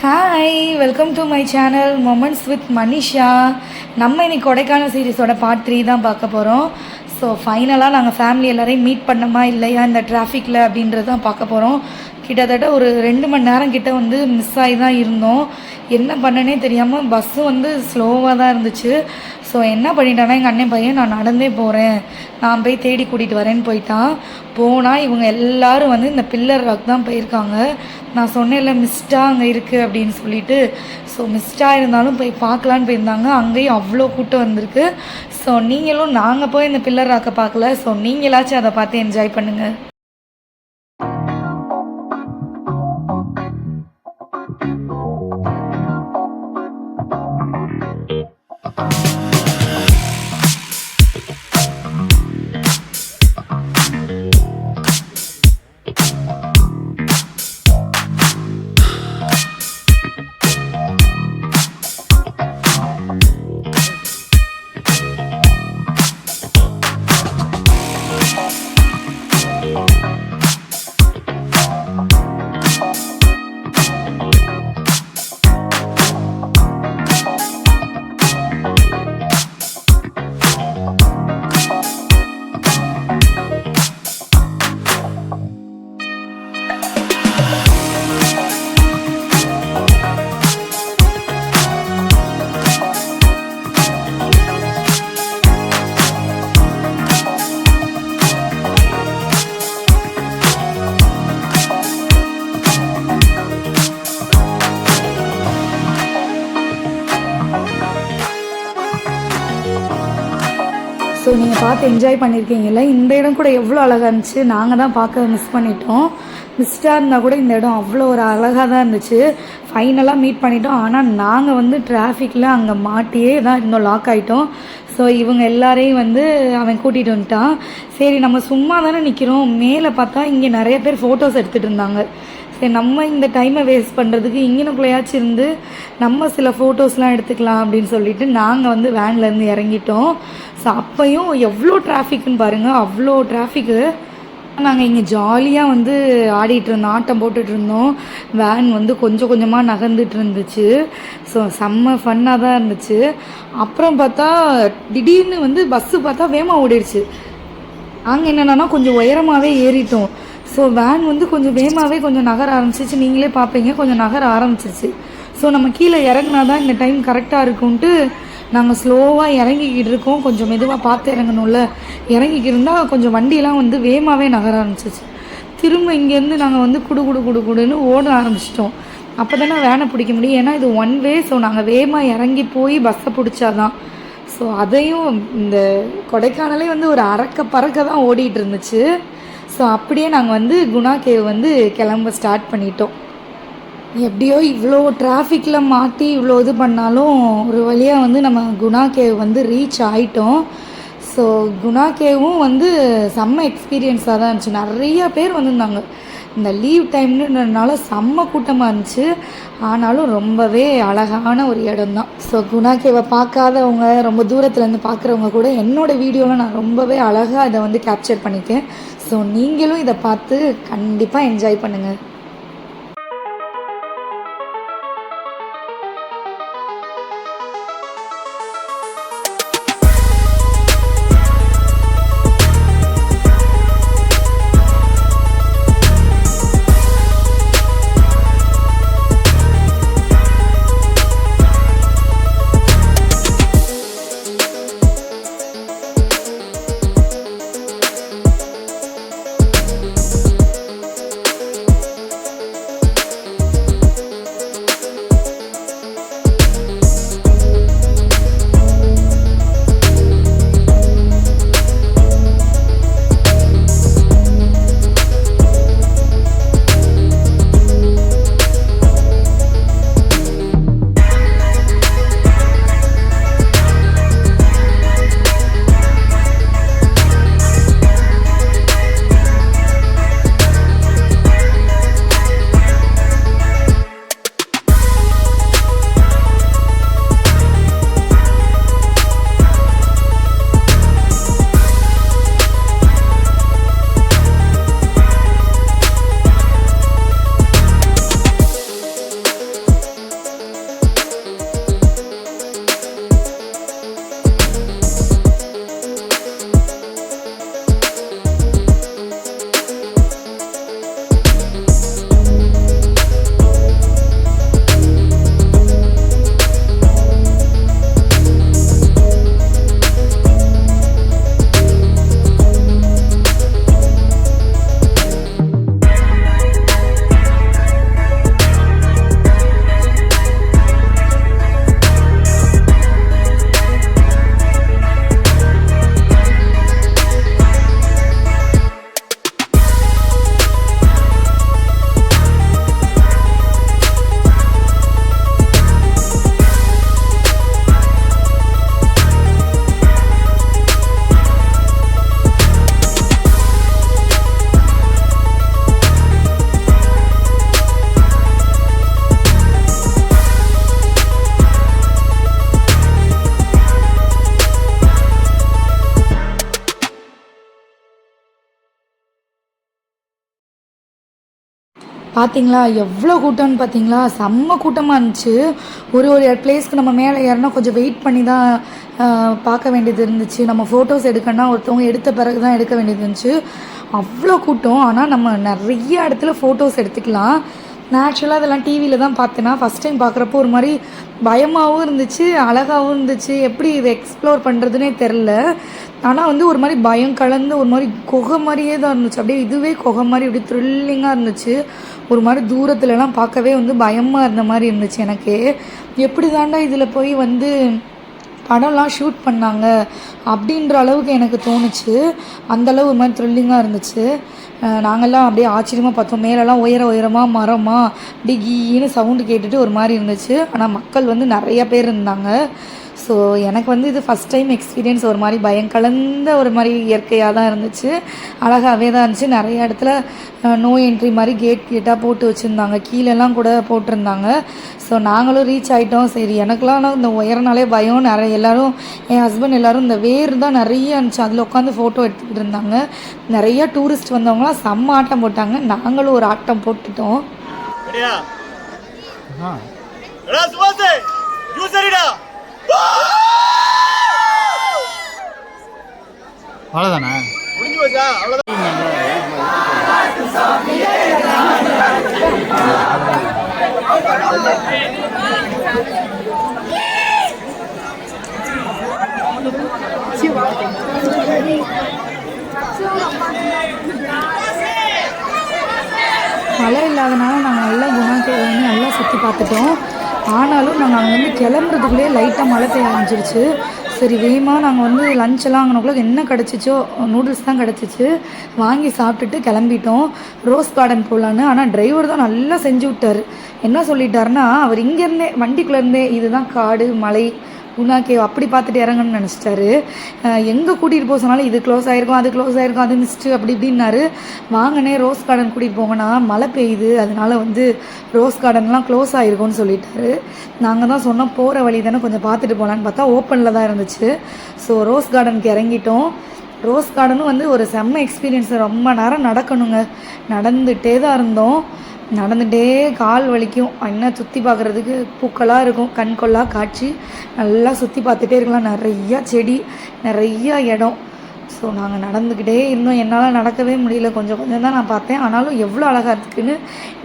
Hi, welcome to my channel moments with Manisha. நம்ம இன்னைக்கு Kodaikanal சீரிஸோட part 3 தான் பார்க்க போகிறோம். ஸோ ஃபைனலாக நாங்கள் ஃபேமிலி எல்லோரையும் மீட் பண்ணோமா இல்லையா இந்த டிராஃபிக்கில் அப்படின்றது தான் பார்க்க போகிறோம். கிட்டத்தட்ட ஒரு 2 மணி நேரம் கிட்ட வந்து மிஸ் ஆகி தான் இருந்தோம். என்ன பண்ணனே தெரியாமல் பஸ்ஸும் வந்து ஸ்லோவாக தான் இருந்துச்சு. ஸோ என்ன பண்ணிட்டானா எங்கள் அண்ணன் பையன் நான் நடந்தே போகிறேன், நான் போய் தேடி கூட்டிகிட்டு வரேன்னு போயிட்டான். போனால் இவங்க எல்லோரும் வந்து இந்த பில்லர் ராக் தான் போயிருக்காங்க. நான் சொன்னேன்ல மிஸ்டாக அங்கே இருக்குது அப்படின்னு சொல்லிட்டு. ஸோ மிஸ்டாக இருந்தாலும் போய் பார்க்கலான்னு போயிருந்தாங்க. அங்கேயும் அவ்வளோ கூட்டம் வந்திருக்கு. ஸோ நீங்களும் நாங்கள் போய் இந்த பில்லர் ராக்கை பார்க்கல, ஸோ நீங்களாச்சும் அதை பார்த்து என்ஜாய் பண்ணுங்கள். ஸோ நீங்கள் பார்த்து என்ஜாய் பண்ணியிருக்கீங்கல்ல. இந்த இடம் கூட எவ்வளோ அழகாக இருந்துச்சு. நாங்கள் தான் பார்க்க மிஸ் பண்ணிட்டோம். மிஸ்டாக இருந்தால் கூட இந்த இடம் அவ்வளோ ஒரு அழகாக தான் இருந்துச்சு. ஃபைனலாக மீட் பண்ணிட்டோம். ஆனால் நாங்கள் வந்து டிராஃபிக்கில் அங்கே மாட்டியே தான் இருந்தோம், லாக் ஆகிட்டோம். ஸோ இவங்க எல்லாரையும் வந்து அவன் கூட்டிகிட்டு வந்துட்டான். சரி நம்ம சும்மா தானே நிற்கிறோம், மேலே பார்த்தா இங்கே நிறைய பேர் ஃபோட்டோஸ் எடுத்துகிட்டு இருந்தாங்க. சரி நம்ம இந்த டைமை வேஸ்ட் பண்ணுறதுக்கு இங்கேனுக்குள்ளையாச்சும் இருந்து நம்ம சில ஃபோட்டோஸ்லாம் எடுத்துக்கலாம் அப்படின்னு சொல்லிட்டு நாங்கள் வந்து வேன்லேருந்து இறங்கிட்டோம். ஸோ அப்பையும் எவ்வளோ டிராஃபிக்குன்னு பாருங்கள், அவ்வளோ டிராஃபிக்கு. நாங்கள் இங்கே ஜாலியாக வந்து ஆடிட்டு இருந்தோம், ஆட்டம் போட்டுட்டு இருந்தோம். வேன் வந்து கொஞ்சம் கொஞ்சமாக நகர்ந்துட்டு இருந்துச்சு. ஸோ செம்ம ஃபன்னாக தான் இருந்துச்சு. அப்புறம் பார்த்தா திடீர்னு வந்து பஸ்ஸு பார்த்தா வேகமாக ஓடிடுச்சு. நாங்கள் என்னென்னா கொஞ்சம் உயரமாகவே ஏறிட்டோம். ஸோ வேன் வந்து கொஞ்சம் வேகமாகவே கொஞ்சம் நகர ஆரம்பிச்சிச்சு. நீங்களே பார்ப்பீங்க, கொஞ்சம் நகர ஆரம்பிச்சிச்சு. ஸோ நம்ம கீழே இறங்கினா தான் இந்த டைம் கரெக்டாக இருக்கும்ன்ட்டு நாங்கள் ஸ்லோவாக இறங்கிக்கிட்டு இருக்கோம். கொஞ்சம் மெதுவாக பார்த்து இறங்கணும்ல, இறங்கிக்கிட்டு இருந்தால் கொஞ்சம் வண்டியெலாம் வந்து வேகமாகவே நகர ஆரம்பிச்சிச்சு. திரும்ப இங்கேருந்து நாங்கள் வந்து குடுன்னு ஓட ஆரம்பிச்சிட்டோம். அப்போ தானே வேனை பிடிக்க முடியும், ஏன்னா இது ஒன் வே. ஸோ நாங்கள் வேகமாக இறங்கி போய் பஸ்ஸை பிடிச்சாதான். ஸோ அதையும் இந்த கொடைக்கானலே வந்து ஒரு பறக்க தான் ஓடிட்டு இருந்துச்சு. ஸோ அப்படியே நாங்கள் வந்து குணா கேவ் வந்து கிளம்ப ஸ்டார்ட் பண்ணிட்டோம். எப்படியோ இவ்வளோ டிராஃபிக்கில் மாட்டி இவ்வளோ இது பண்ணாலும் ஒரு வழியாக வந்து நம்ம குணா கேவ் வந்து ரீச் ஆகிட்டோம். ஸோ குணா கேவும் வந்து செம்ம எக்ஸ்பீரியன்ஸாக தான் இருந்துச்சு. நிறையா பேர் வந்திருந்தாங்க. இந்த லீவ் டைம்னுன்றதுனால செம்ம கூட்டமாக இருந்துச்சு. ஆனாலும் ரொம்பவே அழகான ஒரு இடம் தான். ஸோ குணா கேவை பார்க்காதவங்க, ரொம்ப தூரத்துலேருந்து பார்க்குறவங்க கூட என்னோடய வீடியோவில் நான் ரொம்பவே அழகாக இதை வந்து கேப்சர் பண்ணிக்கேன். ஸோ நீங்களும் இதை பார்த்து கண்டிப்பாக என்ஜாய் பண்ணுங்கள். பார்த்தீங்களா எவ்வளோ கூட்டம்னு பார்த்தீங்களா, செம்ம கூட்டமாக இருந்துச்சு. ஒரு ஒரு பிளேஸ்க்கு நம்ம மேலே ஏறினா கொஞ்சம் வெயிட் பண்ணி தான் பார்க்க வேண்டியது இருந்துச்சு. நம்ம ஃபோட்டோஸ் எடுக்கணும்னா ஒருத்தவங்க எடுத்த பிறகு தான் எடுக்க வேண்டியது இருந்துச்சு. அவ்வளோ கூட்டம். ஆனால் நம்ம நிறைய இடத்துல ஃபோட்டோஸ் எடுத்துக்கலாம். நான் ஆக்சுவலாக அதெல்லாம் டிவியில் தான் பார்த்தேன்னா, ஃபஸ்ட் டைம் பார்க்குறப்போ ஒரு மாதிரி பயமாகவும் இருந்துச்சு, அழகாகவும் இருந்துச்சு. எப்படி இதை எக்ஸ்ப்ளோர் பண்ணுறதுனே தெரில. ஆனால் வந்து ஒரு மாதிரி பயம் கலந்து ஒரு மாதிரி குகை மாதிரியே தான் இருந்துச்சு. அப்படியே இதுவே குகை மாதிரி அப்படியே த்ரில்லிங்காக இருந்துச்சு. ஒரு மாதிரி தூரத்துலலாம் பார்க்கவே வந்து பயமாக இருந்த மாதிரி இருந்துச்சு எனக்கு. எப்படி தாண்டா இதில் போய் வந்து படம்லாம் ஷூட் பண்ணாங்க அப்படின்ற அளவுக்கு எனக்கு தோணுச்சு. அந்தளவு ஒரு மாதிரி த்ரில்லிங்காக இருந்துச்சு. நாங்கள்லாம் அப்படியே ஆச்சரியமாக பார்த்தோம். மேலெல்லாம் உயரமாக மரமாக அப்படி கீன்னு சவுண்டு கேட்டுட்டு ஒரு மாதிரி இருந்துச்சு. ஆனால் மக்கள் வந்து நிறையா பேர் இருந்தாங்க. ஸோ எனக்கு வந்து இது ஃபஸ்ட் டைம் எக்ஸ்பீரியன்ஸ். ஒரு மாதிரி பயம் கலந்த ஒரு மாதிரி இயற்கையாக தான் இருந்துச்சு. அழகாகவே தான் இருந்துச்சு. நிறைய இடத்துல நோ என்ட்ரி மாதிரி கேட்டாக போட்டு வச்சுருந்தாங்க. கீழெல்லாம் கூட போட்டிருந்தாங்க. ஸோ நாங்களும் ரீச் ஆகிட்டோம். சரி, எனக்குலாம் இந்த உயரனாலே பயம். எல்லோரும் என் ஹஸ்பண்ட் எல்லோரும் இந்த வேர் தான் நிறைய இருந்துச்சு, அதில் உட்காந்து ஃபோட்டோ எடுத்துக்கிட்டு இருந்தாங்க. நிறையா டூரிஸ்ட் வந்தவங்களாம் செம்ம ஆட்டம் போட்டாங்க. நாங்களும் ஒரு ஆட்டம் போட்டுட்டோம். அவ்வளோதானே முடிஞ்சு போச்சா? அவ்வளோதான். மழை இல்லாதனால நாங்கள் நல்லா குணாக்கேவை வந்து நல்லா சுற்றி பார்த்துட்டோம். ஆனாலும் நாங்கள் அங்கேருந்து கிளம்புறதுக்குள்ளேயே லைட்டாக மழை பெய்ய ஆரம்பிச்சிருச்சு. சரி, வேகமாக நாங்கள் வந்து லஞ்செல்லாம் அங்கனக்குள்ள என்ன கிடச்சிச்சோ நூடுல்ஸ் தான் கிடச்சிச்சு, வாங்கி சாப்பிட்டுட்டு கிளம்பிட்டோம் ரோஸ் கார்டன் போகலான்னு. ஆனால் டிரைவர் தான் நல்லா செஞ்சு விட்டார். என்ன சொல்லிட்டாருன்னா, அவர் இங்கேருந்தே வண்டிக்குள்ளேருந்தே இதுதான் காடு மலை குணா கேவ் அப்படி பார்த்துட்டு இறங்கணும்னு நினச்சிட்டாரு. எங்கே கூட்டிகிட்டு போக சொன்னாலும் இது க்ளோஸ் ஆகிருக்கும், அது க்ளோஸ் ஆகிருக்கும், அது மிஸ்ட்டு அப்படி இப்படின்னாரு. வாங்கினே ரோஸ் கார்டன் கூட்டிகிட்டு போங்கன்னா மழை பெய்யுது, அதனால வந்து ரோஸ் கார்டன்லாம் க்ளோஸ் ஆகிருக்கும்னு சொல்லிட்டாரு. நாங்கள் தான் சொன்னோம் போகிற வழி தானே கொஞ்சம் பார்த்துட்டு போகலான்னு பார்த்தா ஓப்பனில் தான் இருந்துச்சு. ஸோ ரோஸ் கார்டனுக்கு இறங்கிட்டோம். ரோஸ் கார்டனும் வந்து ஒரு செம்ம எக்ஸ்பீரியன்ஸ். ரொம்ப நேரம் நடக்கணுங்க. நடந்துகிட்டே தான் இருந்தோம். நடந்துகிட்டே கால் வலிக்கும். என்ன சுற்றி பார்க்குறதுக்கு பூக்களாக இருக்கும், கண்கொள்ளா காட்சி. நல்லா சுற்றி பார்த்துட்டே இருக்கலாம். நிறையா செடி, நிறையா இடம். ஸோ நாங்கள் நடந்துக்கிட்டே இருந்தோம். என்னால் நடக்கவே முடியல. கொஞ்சம் கொஞ்சம் தான் நான் பார்த்தேன். ஆனாலும் எவ்வளோ அழகாக இருக்குன்னு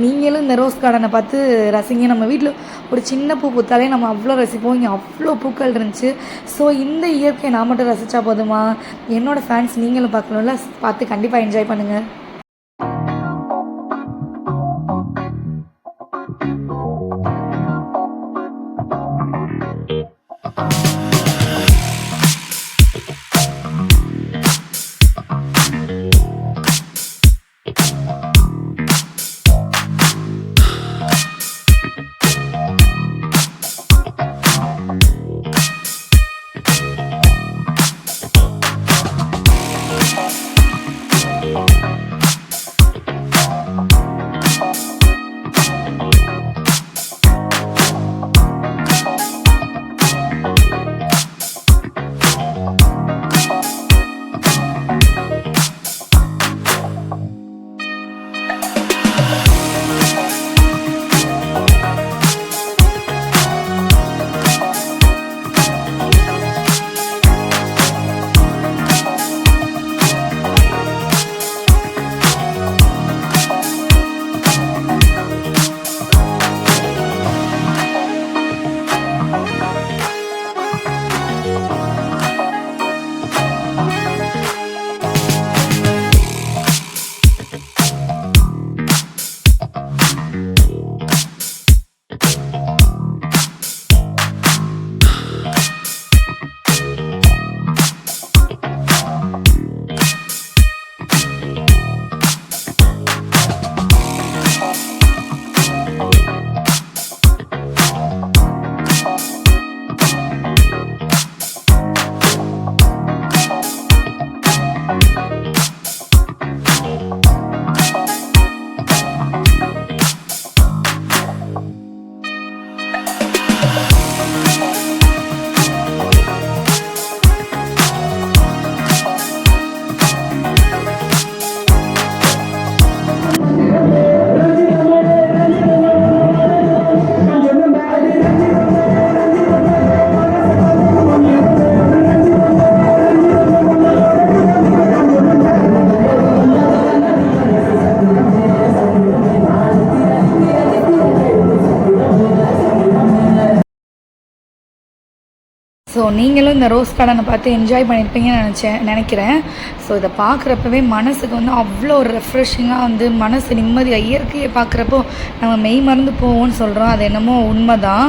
நீங்களும் இந்த ரோஸ் கார்டனை பார்த்து ரசிங்க. நம்ம வீட்டில் ஒரு சின்ன பூ பூத்தாலே நம்ம அவ்வளோ ரசிப்போம். இங்கே அவ்வளோ பூக்கள் இருந்துச்சு. ஸோ இந்த இயற்கையை நான் மட்டும் ரசித்தா போதுமா? என்னோடய ஃபேன்ஸ் நீங்களும் பார்க்கணும்ல, பார்த்து கண்டிப்பாக என்ஜாய் பண்ணுங்கள். ஸோ நீங்களும் இந்த ரோஸ் கார்டனை பார்த்து என்ஜாய் பண்ணியிருப்பீங்கன்னு நினைக்கிறேன். ஸோ இதை பார்க்குறப்பவே மனசுக்கு வந்து அவ்வளோ ஒரு ரெஃப்ரெஷிங்காக வந்து மனசு நிம்மதியாக இயற்கையை பார்க்குறப்போ நம்ம மெய் மறந்து போவோம்னு சொல்கிறோம். அது என்னமோ உண்மை தான்.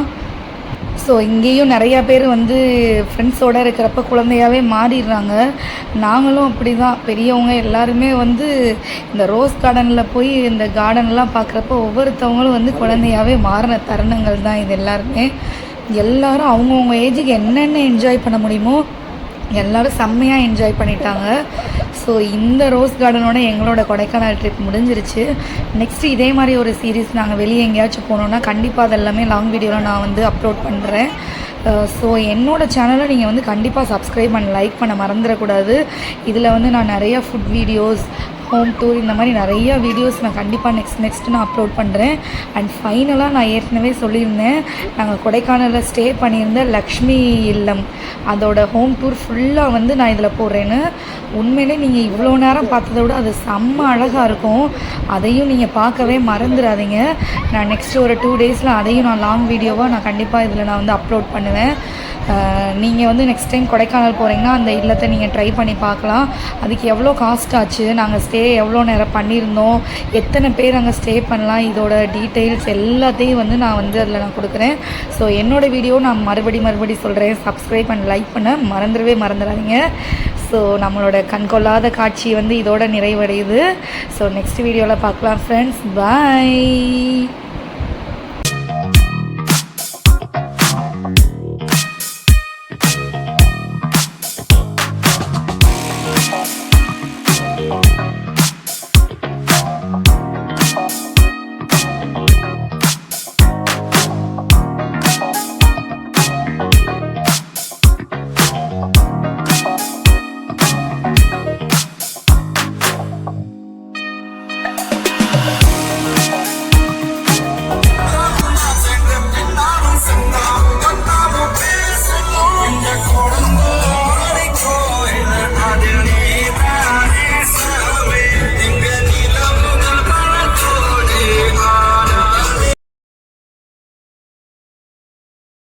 ஸோ இங்கேயும் நிறையா பேர் வந்து ஃப்ரெண்ட்ஸோடு இருக்கிறப்ப குழந்தையாகவே மாறிடுறாங்க. நாங்களும் அப்படி தான். பெரியவங்க எல்லாருமே வந்து இந்த ரோஸ் கார்டனில் போய் இந்த கார்டன்லாம் பார்க்குறப்ப ஒவ்வொருத்தவங்களும் வந்து குழந்தையாகவே மாறின தருணங்கள் தான் இது எல்லாருமே. எல்லோரும் அவங்கவுங்க ஏஜுக்கு என்னென்ன என்ஜாய் பண்ண முடியுமோ எல்லோரும் செம்மையாக என்ஜாய் பண்ணிட்டாங்க. ஸோ இந்த ரோஸ் கார்டனோட எங்களோட கொடைக்கானல் ட்ரிப் முடிஞ்சிருச்சு. நெக்ஸ்ட்டு இதே மாதிரி ஒரு சீரீஸ் நாங்கள் வெளியே எங்கேயாச்சும் போனோன்னா கண்டிப்பாக அதெல்லாமே லாங் வீடியோவில் நான் வந்து அப்லோட் பண்ணுறேன். ஸோ என்னோடய சேனலை நீங்கள் வந்து கண்டிப்பாக சப்ஸ்கிரைப் பண்ண லைக் பண்ண மறந்துடக்கூடாது. இதில் வந்து நான் நிறையா ஃபுட் வீடியோஸ், ஹோம் டூர், இந்த மாதிரி நிறையா வீடியோஸ் நான் கண்டிப்பாக நெக்ஸ்ட்டு நான் அப்லோட் பண்ணுறேன். அண்ட் ஃபைனலாக நான் ஏற்கனவே சொல்லியிருந்தேன், நாங்கள் கொடைக்கானலில் ஸ்டே பண்ணியிருந்த லக்ஷ்மி இல்லம் அதோட ஹோம் டூர் ஃபுல்லாக வந்து நான் இதில் போடுறேன்னு. உண்மையிலே நீங்கள் இவ்வளோ நேரம் பார்த்ததை விட அது செம்ம அழகாக இருக்கும். அதையும் நீங்கள் பார்க்கவே மறந்துடாதீங்க. நான் நெக்ஸ்ட்டு ஒரு 2 டேஸில் அதையும் நான் லாங் வீடியோவாக நான் கண்டிப்பாக இதில் நான் வந்து அப்லோட் பண்ணுவேன். நீங்கள் வந்து நெக்ஸ்ட் டைம் கொடைக்கானல் போகிறீங்கன்னா அந்த இல்லத்தை நீங்கள் ட்ரை பண்ணி பார்க்கலாம். அதுக்கு எவ்வளோ காஸ்ட் ஆச்சு, நாங்கள் ஸ்டே எவ்வளோ நேரம் பண்ணியிருந்தோம், எத்தனை பேர் அங்கே ஸ்டே பண்ணலாம், இதோட டீட்டெயில்ஸ் எல்லாத்தையும் வந்து நான் வந்து அதில் நான் கொடுக்குறேன். ஸோ என்னோடய வீடியோ நான் மறுபடி சொல்கிறேன், சப்ஸ்கிரைப் பண்ண லைக் பண்ண மறந்துடாதீங்க. ஸோ நம்மளோட கண்கொள்ளாத காட்சி வந்து இதோட நிறைவடையுது. ஸோ நெக்ஸ்ட் வீடியோவில் பார்க்கலாம் ஃப்ரெண்ட்ஸ். பாய்.